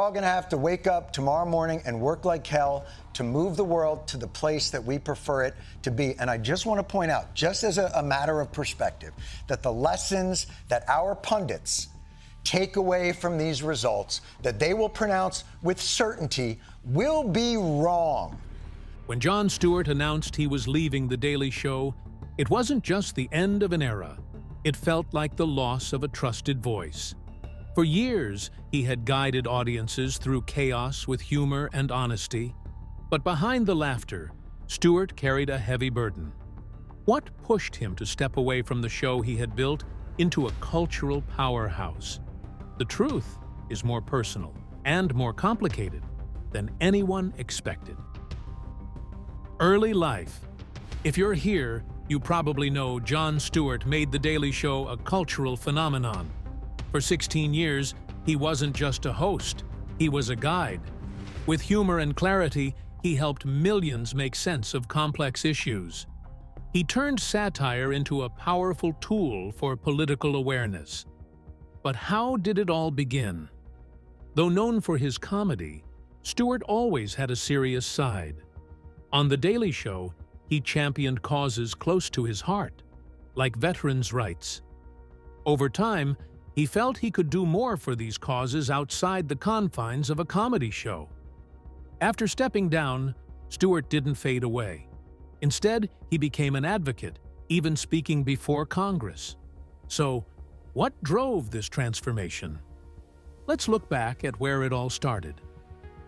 all going to have to wake up tomorrow morning and work like hell to move the world to the place that we prefer it to be. And I just want to point out, just as a matter of perspective, that the lessons that our pundits take away from these results, that they will pronounce with certainty, will be wrong. When Jon Stewart announced he was leaving The Daily Show, it wasn't just the end of an era. It felt like the loss of a trusted voice. For years, he had guided audiences through chaos with humor and honesty. But behind the laughter, Stewart carried a heavy burden. What pushed him to step away from the show he had built into a cultural powerhouse? The truth is more personal and more complicated than anyone expected. Early life. If you're here, you probably know Jon Stewart made The Daily Show a cultural phenomenon. For 16 years, he wasn't just a host, he was a guide. With humor and clarity, he helped millions make sense of complex issues. He turned satire into a powerful tool for political awareness. But how did it all begin? Though known for his comedy, Stewart always had a serious side. On The Daily Show, he championed causes close to his heart, like veterans' rights. Over time, he felt he could do more for these causes outside the confines of a comedy show. After stepping down, Stewart didn't fade away. Instead, he became an advocate, even speaking before Congress. So, what drove this transformation? Let's look back at where it all started.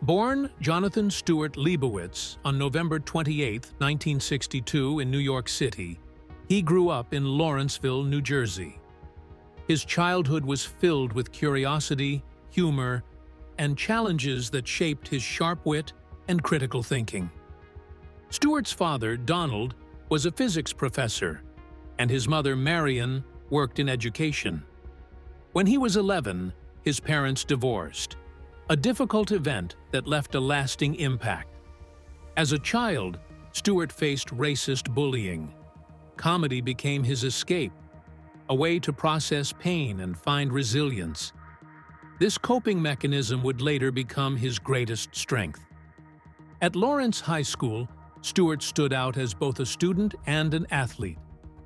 Born Jonathan Stewart Leibowitz on November 28, 1962 in New York City, he grew up in Lawrenceville, New Jersey. His childhood was filled with curiosity, humor, and challenges that shaped his sharp wit and critical thinking. Stewart's father, Donald, was a physics professor, and his mother, Marion, worked in education. When he was 11, his parents divorced, a difficult event that left a lasting impact. As a child, Stewart faced racist bullying. Comedy became his escape, a way to process pain and find resilience. This coping mechanism would later become his greatest strength. At Lawrence High School, Stewart stood out as both a student and an athlete,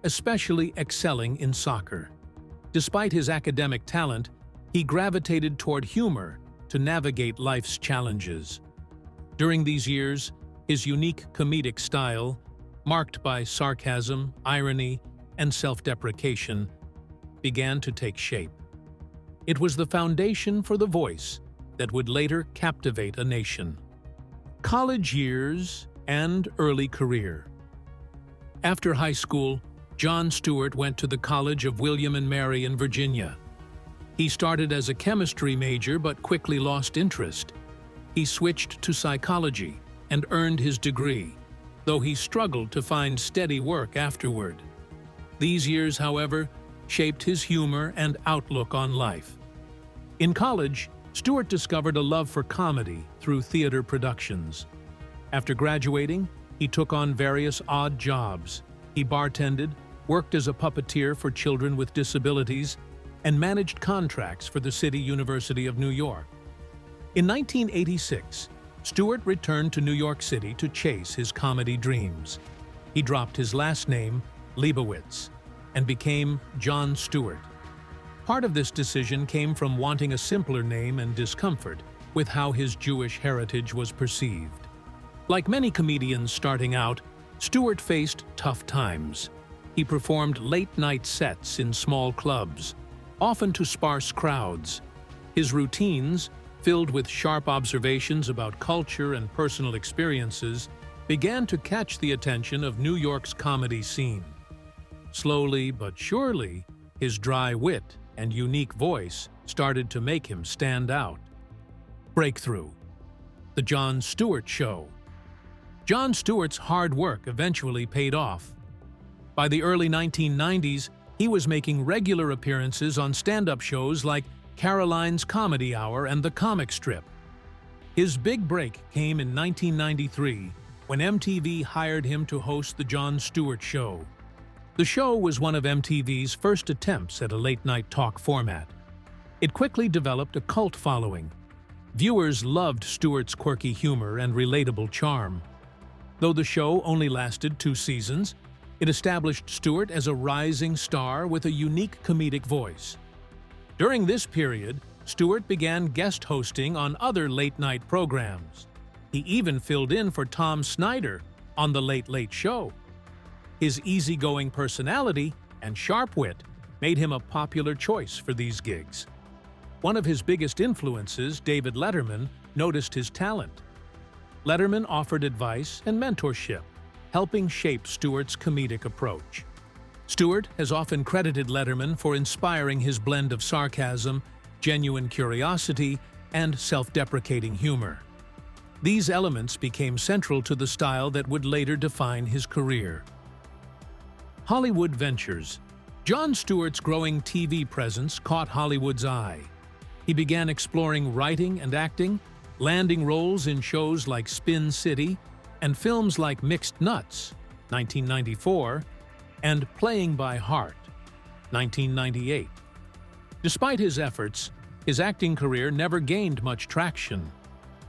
especially excelling in soccer. Despite his academic talent, he gravitated toward humor to navigate life's challenges. During these years, his unique comedic style, marked by sarcasm, irony, and self-deprecation, began to take shape. It was the foundation for the voice that would later captivate a nation. College years and early career. After high school, Jon Stewart went to the College of William and Mary in Virginia. He started as a chemistry major but quickly lost interest. He switched to psychology and earned his degree, though he struggled to find steady work afterward. These years, however, shaped his humor and outlook on life. In college, Stewart discovered a love for comedy through theater productions. After graduating, he took on various odd jobs. He bartended, worked as a puppeteer for children with disabilities, and managed contracts for the City University of New York. In 1986, Stewart returned to New York City to chase his comedy dreams. He dropped his last name, Leibowitz, and became Jon Stewart. Part of this decision came from wanting a simpler name and discomfort with how his Jewish heritage was perceived. Like many comedians starting out, Stewart faced tough times. He performed late-night sets in small clubs, often to sparse crowds. His routines, filled with sharp observations about culture and personal experiences, began to catch the attention of New York's comedy scene. Slowly but surely, his dry wit and unique voice started to make him stand out. Breakthrough. The Jon Stewart Show. Jon Stewart's hard work eventually paid off. By the early 1990s, he was making regular appearances on stand-up shows like Caroline's Comedy Hour and The Comic Strip. His big break came in 1993 when MTV hired him to host The Jon Stewart Show. The show was one of MTV's first attempts at a late-night talk format. It quickly developed a cult following. Viewers loved Stewart's quirky humor and relatable charm. Though the show only lasted 2 seasons, it established Stewart as a rising star with a unique comedic voice. During this period, Stewart began guest hosting on other late-night programs. He even filled in for Tom Snyder on The Late Late Show. His easygoing personality and sharp wit made him a popular choice for these gigs. One of his biggest influences, David Letterman, noticed his talent. Letterman offered advice and mentorship, helping shape Stewart's comedic approach. Stewart has often credited Letterman for inspiring his blend of sarcasm, genuine curiosity, and self-deprecating humor. These elements became central to the style that would later define his career. Hollywood ventures. Jon Stewart's growing TV presence caught Hollywood's eye. He began exploring writing and acting, landing roles in shows like Spin City and films like Mixed Nuts, 1994, and Playing by Heart, 1998. Despite his efforts, his acting career never gained much traction.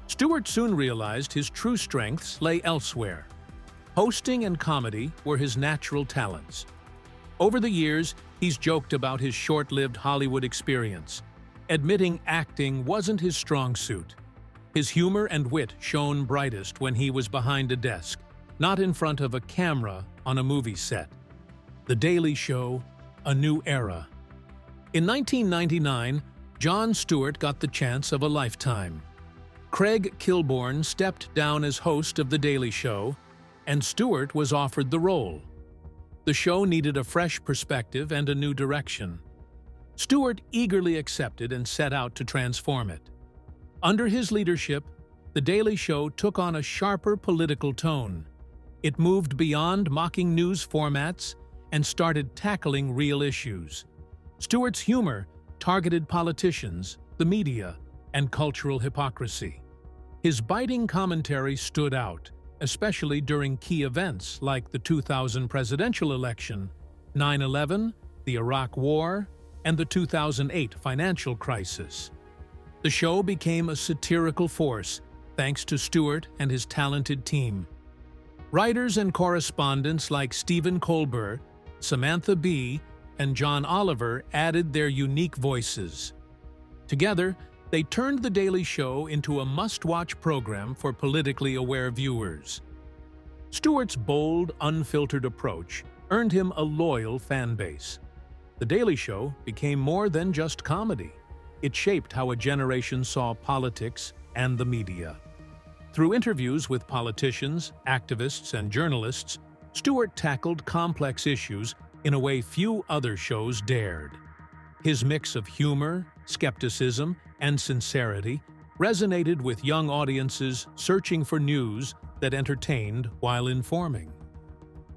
Stewart soon realized his true strengths lay elsewhere. Hosting and comedy were his natural talents. Over the years, he's joked about his short-lived Hollywood experience, admitting acting wasn't his strong suit. His humor and wit shone brightest when he was behind a desk, not in front of a camera on a movie set. The Daily Show, a new era. In 1999, Jon Stewart got the chance of a lifetime. Craig Kilborn stepped down as host of The Daily Show, and Stewart was offered the role. The show needed a fresh perspective and a new direction. Stewart eagerly accepted and set out to transform it. Under his leadership, The Daily Show took on a sharper political tone. It moved beyond mocking news formats and started tackling real issues. Stewart's humor targeted politicians, the media, and cultural hypocrisy. His biting commentary stood out, especially during key events like the 2000 presidential election, 9/11, the Iraq War, and the 2008 financial crisis. The show became a satirical force thanks to Stewart and his talented team. Writers and correspondents like Stephen Colbert, Samantha Bee, and John Oliver added their unique voices. Together, they turned The Daily Show into a must-watch program for politically aware viewers. Stewart's bold, unfiltered approach earned him a loyal fan base. The Daily Show became more than just comedy. It shaped how a generation saw politics and the media. Through interviews with politicians, activists, and journalists, Stewart tackled complex issues in a way few other shows dared. His mix of humor, skepticism, and sincerity resonated with young audiences searching for news that entertained while informing.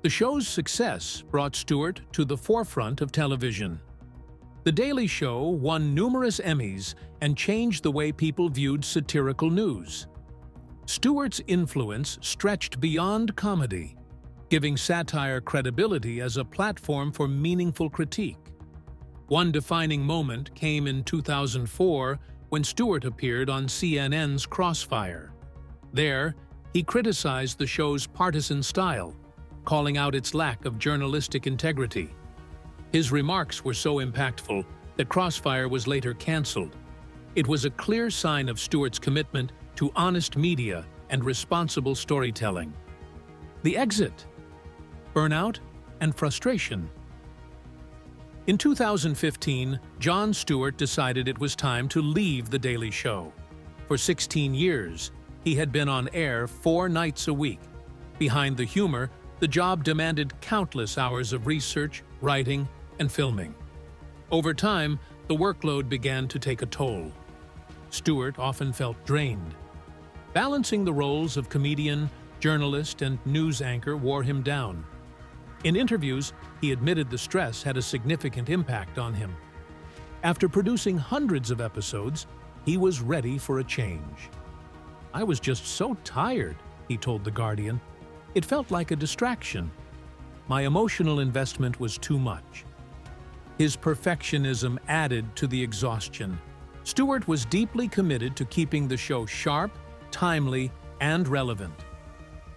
The show's success brought Stewart to the forefront of television. The Daily Show won numerous Emmys and changed the way people viewed satirical news. Stewart's influence stretched beyond comedy, giving satire credibility as a platform for meaningful critique. One defining moment came in 2004 when Stewart appeared on CNN's Crossfire. There, he criticized the show's partisan style, calling out its lack of journalistic integrity. His remarks were so impactful that Crossfire was later canceled. It was a clear sign of Stewart's commitment to honest media and responsible storytelling. The exit, burnout, and frustration. In 2015, Jon Stewart decided it was time to leave The Daily Show. For 16 years, he had been on air 4 nights a week. Behind the humor, the job demanded countless hours of research, writing, and filming. Over time, the workload began to take a toll. Stewart often felt drained. Balancing the roles of comedian, journalist, and news anchor wore him down. In interviews, he admitted the stress had a significant impact on him. After producing hundreds of episodes, he was ready for a change. "I was just so tired," he told The Guardian. "It felt like a distraction. My emotional investment was too much." His perfectionism added to the exhaustion. Stewart was deeply committed to keeping the show sharp, timely, and relevant.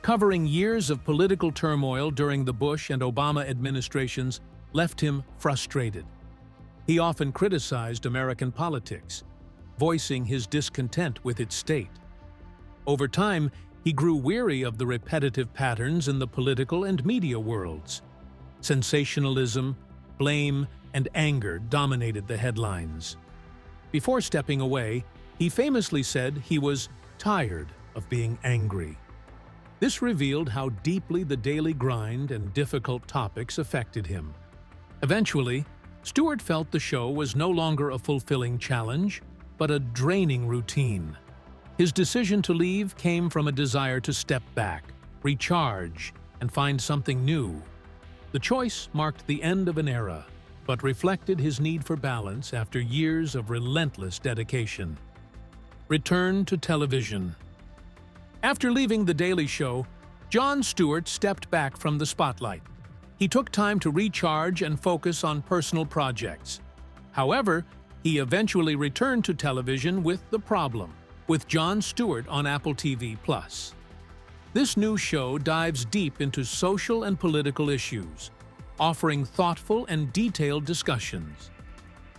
Covering years of political turmoil during the Bush and Obama administrations left him frustrated. He often criticized American politics, voicing his discontent with its state. Over time, he grew weary of the repetitive patterns in the political and media worlds. Sensationalism, blame, and anger dominated the headlines. Before stepping away, he famously said he was tired of being angry. This revealed how deeply the daily grind and difficult topics affected him. Eventually, Stewart felt the show was no longer a fulfilling challenge, but a draining routine. His decision to leave came from a desire to step back, recharge, and find something new. The choice marked the end of an era, but reflected his need for balance after years of relentless dedication. Return to television. After leaving The Daily Show, Jon Stewart stepped back from the spotlight. He took time to recharge and focus on personal projects. However, he eventually returned to television with The Problem, with Jon Stewart on Apple TV+. This new show dives deep into social and political issues, offering thoughtful and detailed discussions.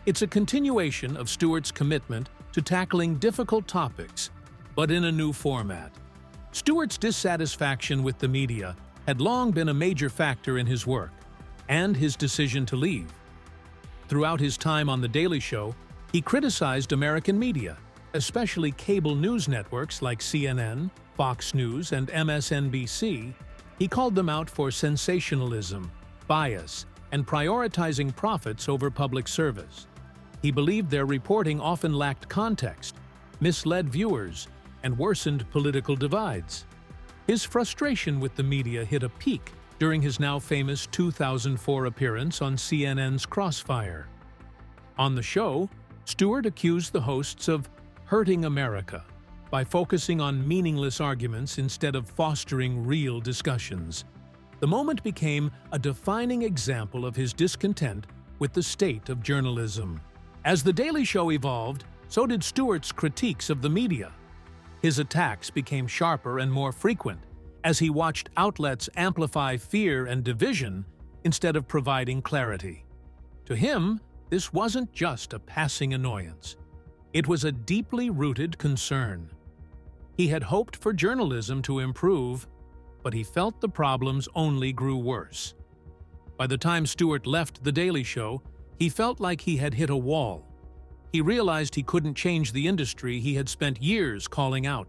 It's a continuation of Stewart's commitment to tackling difficult topics, but in a new format. Stewart's dissatisfaction with the media had long been a major factor in his work, and his decision to leave. Throughout his time on The Daily Show, he criticized American media, especially cable news networks like CNN, Fox News, and MSNBC. He called them out for sensationalism, bias, and prioritizing profits over public service. He believed their reporting often lacked context, misled viewers, and worsened political divides. His frustration with the media hit a peak during his now famous 2004 appearance on CNN's Crossfire. On the show, Stewart accused the hosts of hurting America by focusing on meaningless arguments instead of fostering real discussions. The moment became a defining example of his discontent with the state of journalism. As The Daily Show evolved, so did Stewart's critiques of the media. His attacks became sharper and more frequent as he watched outlets amplify fear and division instead of providing clarity. To him, this wasn't just a passing annoyance. It was a deeply rooted concern. He had hoped for journalism to improve, but he felt the problems only grew worse. By the time Stewart left The Daily Show, he felt like he had hit a wall. He realized he couldn't change the industry he had spent years calling out.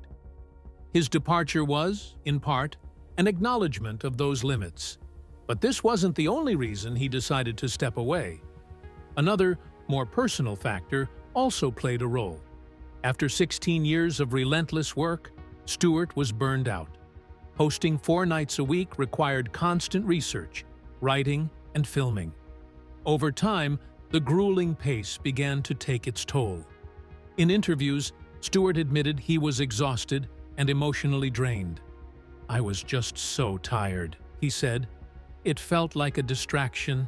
His departure was, in part, an acknowledgement of those limits. But this wasn't the only reason he decided to step away. Another, more personal factor also played a role. After 16 years of relentless work, Stewart was burned out. Hosting 4 nights a week required constant research, writing, and filming. Over time, the grueling pace began to take its toll. In interviews, Stewart admitted he was exhausted and emotionally drained. "I was just so tired," he said. "It felt like a distraction.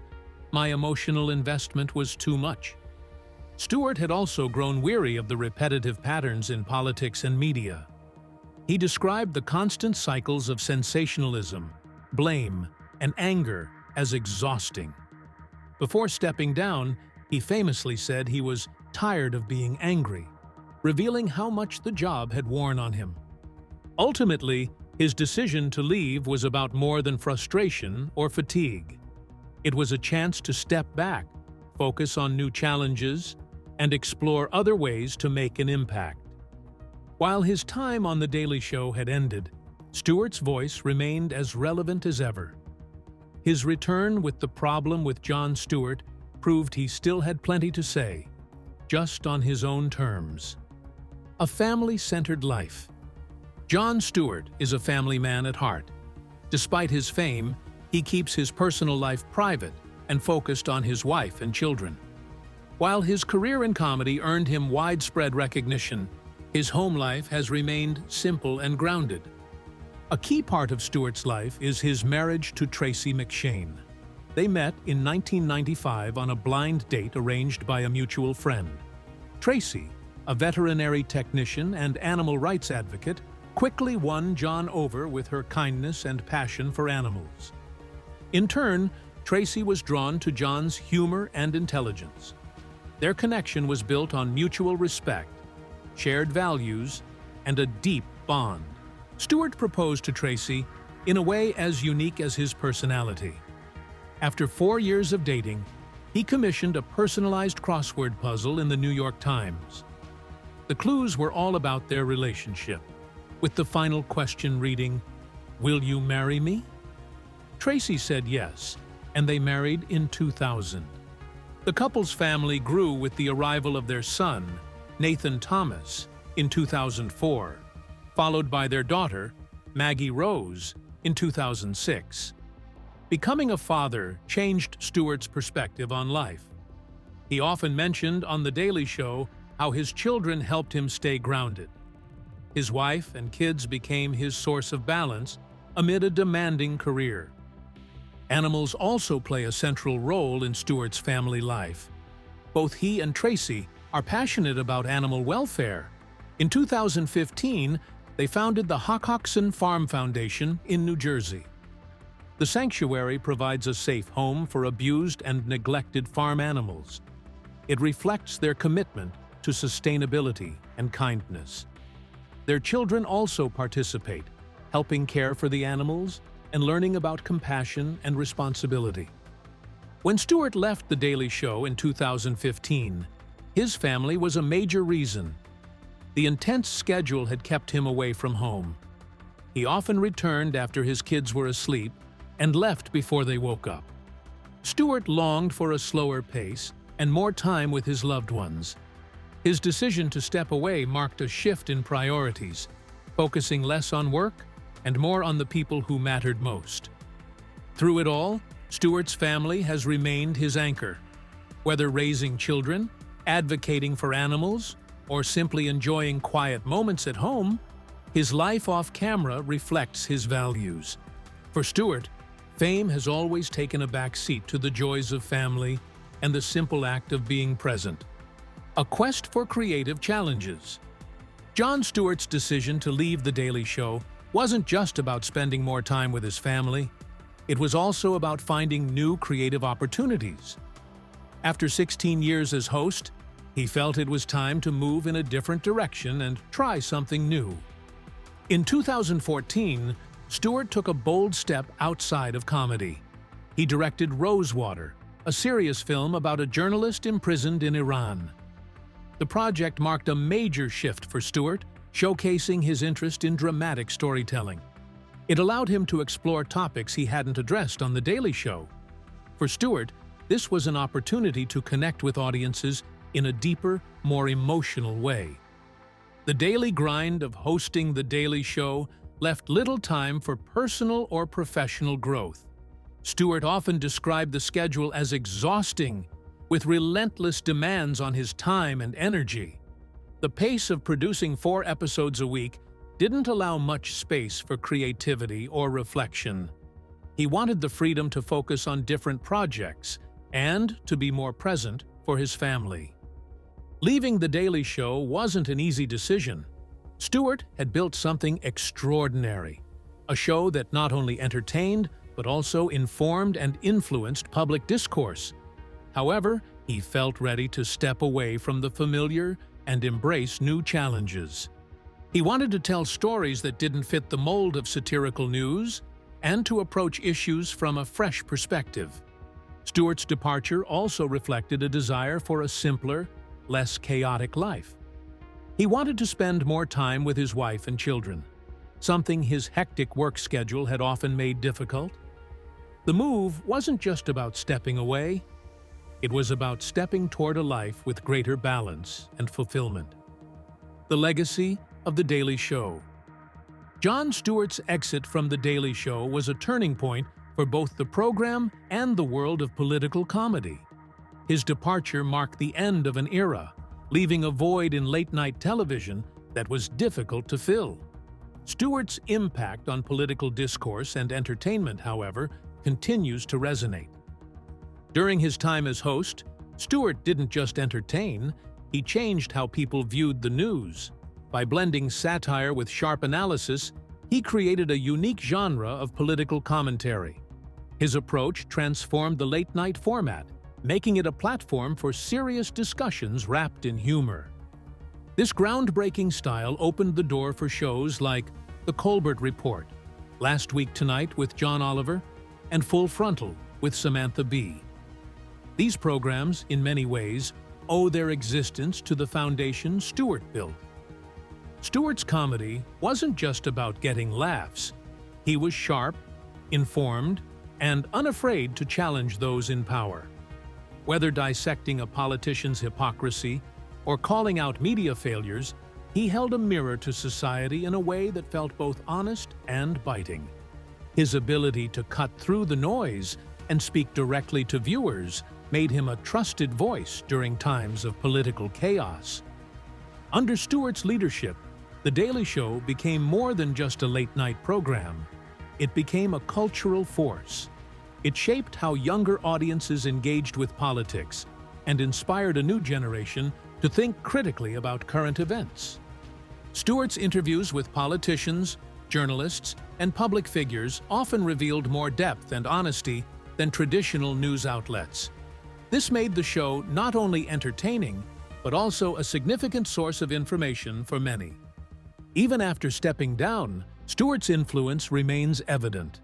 My emotional investment was too much." Stewart had also grown weary of the repetitive patterns in politics and media. He described the constant cycles of sensationalism, blame, and anger as exhausting. Before stepping down, he famously said he was tired of being angry, revealing how much the job had worn on him. Ultimately, his decision to leave was about more than frustration or fatigue. It was a chance to step back, focus on new challenges, and explore other ways to make an impact. While his time on The Daily Show had ended, Stewart's voice remained as relevant as ever. His return with The Problem with Jon Stewart proved he still had plenty to say, just on his own terms. A family-centered life. Jon Stewart is a family man at heart. Despite his fame, he keeps his personal life private and focused on his wife and children. While his career in comedy earned him widespread recognition, his home life has remained simple and grounded. A key part of Stewart's life is his marriage to Tracy McShane. They met in 1995 on a blind date arranged by a mutual friend. Tracy, a veterinary technician and animal rights advocate, quickly won Jon over with her kindness and passion for animals. In turn, Tracy was drawn to Jon's humor and intelligence. Their connection was built on mutual respect, shared values, and a deep bond. Stewart proposed to Tracy in a way as unique as his personality. After 4 years of dating, he commissioned a personalized crossword puzzle in the New York Times. The clues were all about their relationship, with the final question reading, "Will you marry me?" Tracy said yes, and they married in 2000. The couple's family grew with the arrival of their son, Nathan Thomas, in 2004, followed by their daughter, Maggie Rose, in 2006. Becoming a father changed Stewart's perspective on life. He often mentioned on The Daily Show how his children helped him stay grounded. His wife and kids became his source of balance amid a demanding career. Animals also play a central role in Stewart's family life. Both he and Tracy are passionate about animal welfare. In 2015, they founded the Hockhoxen Farm Foundation in New Jersey. The sanctuary provides a safe home for abused and neglected farm animals. It reflects their commitment to sustainability and kindness. Their children also participate, helping care for the animals and learning about compassion and responsibility. When Stewart left The Daily Show in 2015, his family was a major reason. The intense schedule had kept him away from home. He often returned after his kids were asleep and left before they woke up. Stewart longed for a slower pace and more time with his loved ones. His decision to step away marked a shift in priorities, focusing less on work and more on the people who mattered most. Through it all, Stewart's family has remained his anchor. Whether raising children, advocating for animals, or simply enjoying quiet moments at home, his life off camera reflects his values. For Stewart, fame has always taken a back seat to the joys of family and the simple act of being present. A quest for creative challenges. Jon Stewart's decision to leave The Daily Show wasn't just about spending more time with his family. It was also about finding new creative opportunities. After 16 years as host, he felt it was time to move in a different direction and try something new. In 2014, Stewart took a bold step outside of comedy. He directed Rosewater, a serious film about a journalist imprisoned in Iran. The project marked a major shift for Stewart, showcasing his interest in dramatic storytelling. It allowed him to explore topics he hadn't addressed on The Daily Show. For Stewart, this was an opportunity to connect with audiences in a deeper, more emotional way. The daily grind of hosting The Daily Show left little time for personal or professional growth. Stewart often described the schedule as exhausting, with relentless demands on his time and energy. The pace of producing 4 episodes a week didn't allow much space for creativity or reflection. He wanted the freedom to focus on different projects and to be more present for his family. Leaving The Daily Show wasn't an easy decision. Stewart had built something extraordinary, a show that not only entertained but also informed and influenced public discourse. However, he felt ready to step away from the familiar and embrace new challenges. He wanted to tell stories that didn't fit the mold of satirical news and to approach issues from a fresh perspective. Stewart's departure also reflected a desire for a simpler, less chaotic life. He wanted to spend more time with his wife and children, something his hectic work schedule had often made difficult. The move wasn't just about stepping away. It was about stepping toward a life with greater balance and fulfillment. The legacy of The Daily Show. Jon Stewart's exit from The Daily Show was a turning point for both the program and the world of political comedy. His departure marked the end of an era, leaving a void in late-night television that was difficult to fill. Stewart's impact on political discourse and entertainment, however, continues to resonate. During his time as host, Stewart didn't just entertain, he changed how people viewed the news. By blending satire with sharp analysis, he created a unique genre of political commentary. His approach transformed the late-night format, making it a platform for serious discussions wrapped in humor. This groundbreaking style opened the door for shows like The Colbert Report, Last Week Tonight with John Oliver, and Full Frontal with Samantha Bee. These programs, in many ways, owe their existence to the foundation Stewart built. Stewart's comedy wasn't just about getting laughs. He was sharp, informed, and unafraid to challenge those in power. Whether dissecting a politician's hypocrisy or calling out media failures, he held a mirror to society in a way that felt both honest and biting. His ability to cut through the noise and speak directly to viewers made him a trusted voice during times of political chaos. Under Stewart's leadership, The Daily Show became more than just a late-night program. It became a cultural force. It shaped how younger audiences engaged with politics and inspired a new generation to think critically about current events. Stewart's interviews with politicians, journalists, and public figures often revealed more depth and honesty than traditional news outlets. This made the show not only entertaining, but also a significant source of information for many. Even after stepping down, Stewart's influence remains evident.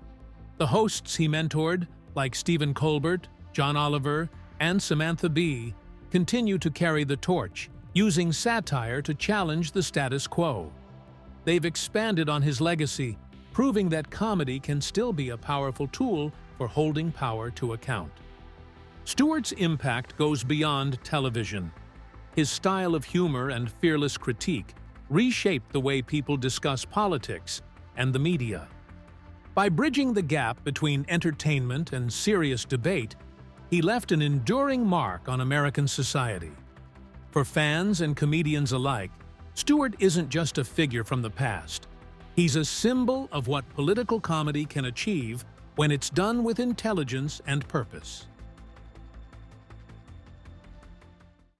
The hosts he mentored, like Stephen Colbert, John Oliver, and Samantha Bee, continue to carry the torch, using satire to challenge the status quo. They've expanded on his legacy, proving that comedy can still be a powerful tool for holding power to account. Stewart's impact goes beyond television. His style of humor and fearless critique reshaped the way people discuss politics and the media. By bridging the gap between entertainment and serious debate, he left an enduring mark on American society. For fans and comedians alike, Stewart isn't just a figure from the past. He's a symbol of what political comedy can achieve when it's done with intelligence and purpose.